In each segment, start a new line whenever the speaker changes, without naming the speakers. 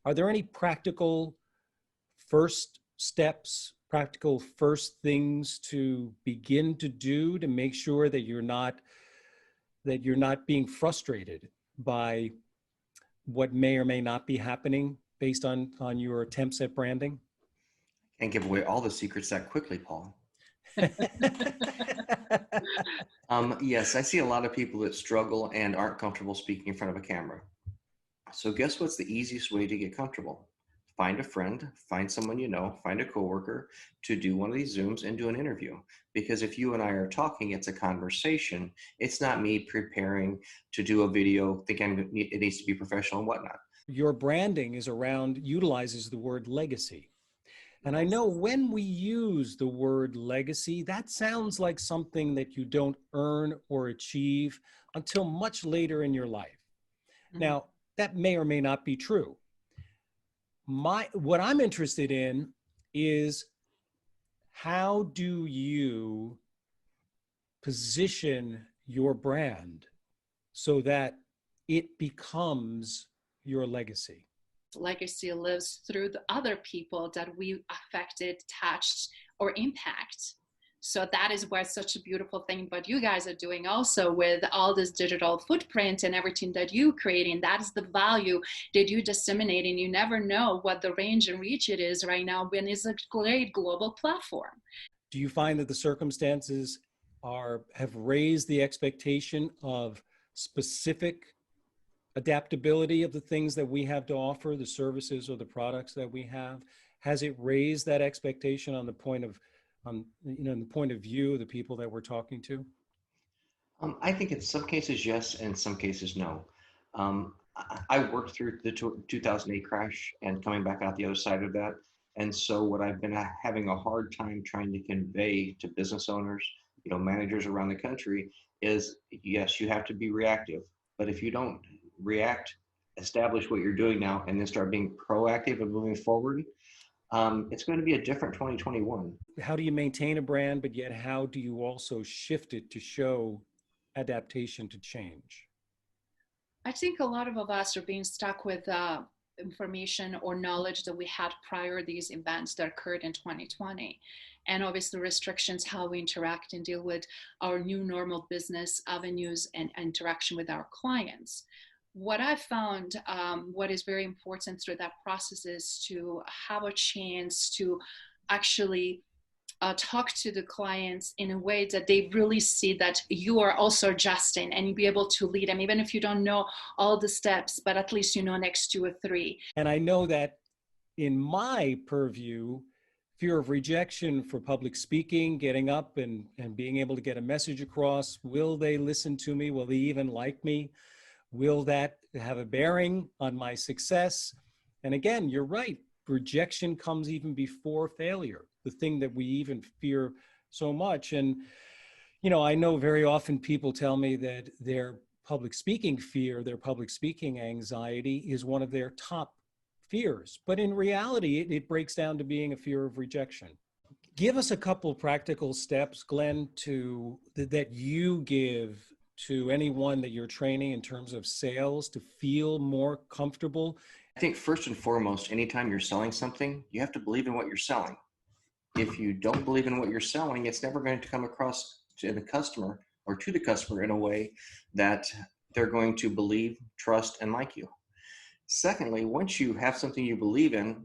Are there any practical first steps, practical first things to begin to do to make sure that you're not being frustrated by what may or may not be happening based on your attempts at branding?
Can't give away all the secrets that quickly, Paul. Yes, I see a lot of people that struggle and aren't comfortable speaking in front of a camera. So guess what's the easiest way to get comfortable? Find a friend, find someone you know, find a coworker to do one of these Zooms and do an interview. Because if you and I are talking, it's a conversation. It's not me preparing to do a video, thinking it needs to be professional and whatnot.
Your branding utilizes the word legacy. And I know when we use the word legacy, that sounds like something that you don't earn or achieve until much later in your life. Mm-hmm. Now, that may or may not be true. What I'm interested in is, how do you position your brand so that it becomes your legacy?
Legacy lives through the other people that we affected, touched, or impact. So that is why it's such a beautiful thing what you guys are doing also with all this digital footprint and everything that you creating. That is the value that you disseminate, and you never know what the range and reach it is right now when it's a great global platform.
Do you find that the circumstances have raised the expectation of specific adaptability of the things that we have to offer, the services or the products that we have? Has it raised that expectation on the point of the point of view of the people that we're talking to?
I think in some cases, yes, and in some cases, no. I worked through the 2008 crash and coming back out the other side of that. And so what I've been having a hard time trying to convey to business owners, managers around the country is, yes, you have to be reactive. But if you don't react, establish what you're doing now, and then start being proactive and moving forward, it's going to be a different 2021.
How do you maintain a brand, but yet how do you also shift it to show adaptation to change?
I think a lot of us are being stuck with information or knowledge that we had prior to these events that occurred in 2020. And obviously restrictions, how we interact and deal with our new normal business avenues and interaction with our clients. What I found, what is very important through that process is to have a chance to actually talk to the clients in a way that they really see that you are also adjusting, and you be able to lead them, even if you don't know all the steps, but at least you know next 2 or 3.
And I know that in my purview, fear of rejection for public speaking, getting up and being able to get a message across, will they listen to me? Will they even like me? Will that have a bearing on my success? And again, you're right. Rejection comes even before failure, the thing that we even fear so much. And, I know very often people tell me that their public speaking fear, their public speaking anxiety is one of their top fears. But in reality, it breaks down to being a fear of rejection. Give us a couple practical steps, Glenn, that you give to anyone that you're training in terms of sales to feel more comfortable.
I think first and foremost, anytime you're selling something, you have to believe in what you're selling. If you don't believe in what you're selling, it's never going to come across to the customer in a way that they're going to believe, trust, and like you. Secondly, once you have something you believe in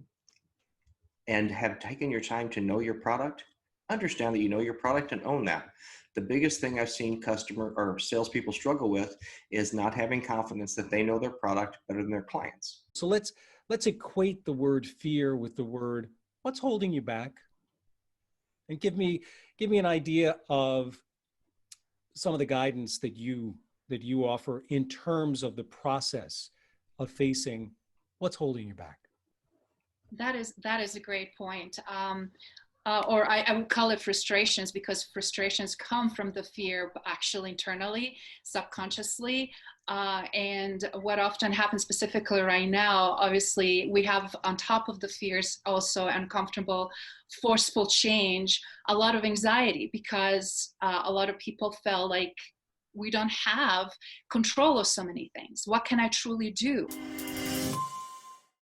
and have taken your time to know your product, understand that you know your product and own that. The biggest thing I've seen customer or salespeople struggle with is not having confidence that they know their product better than their clients.
So let's equate the word fear with the word, what's holding you back? And give me an idea of some of the guidance that you offer in terms of the process of facing what's holding you back.
That is a great point. Or I would call it frustrations, because frustrations come from the fear actually internally, subconsciously. And what often happens specifically right now, obviously we have on top of the fears also uncomfortable, forceful change, a lot of anxiety, because a lot of people feel like we don't have control of so many things. What can I truly do?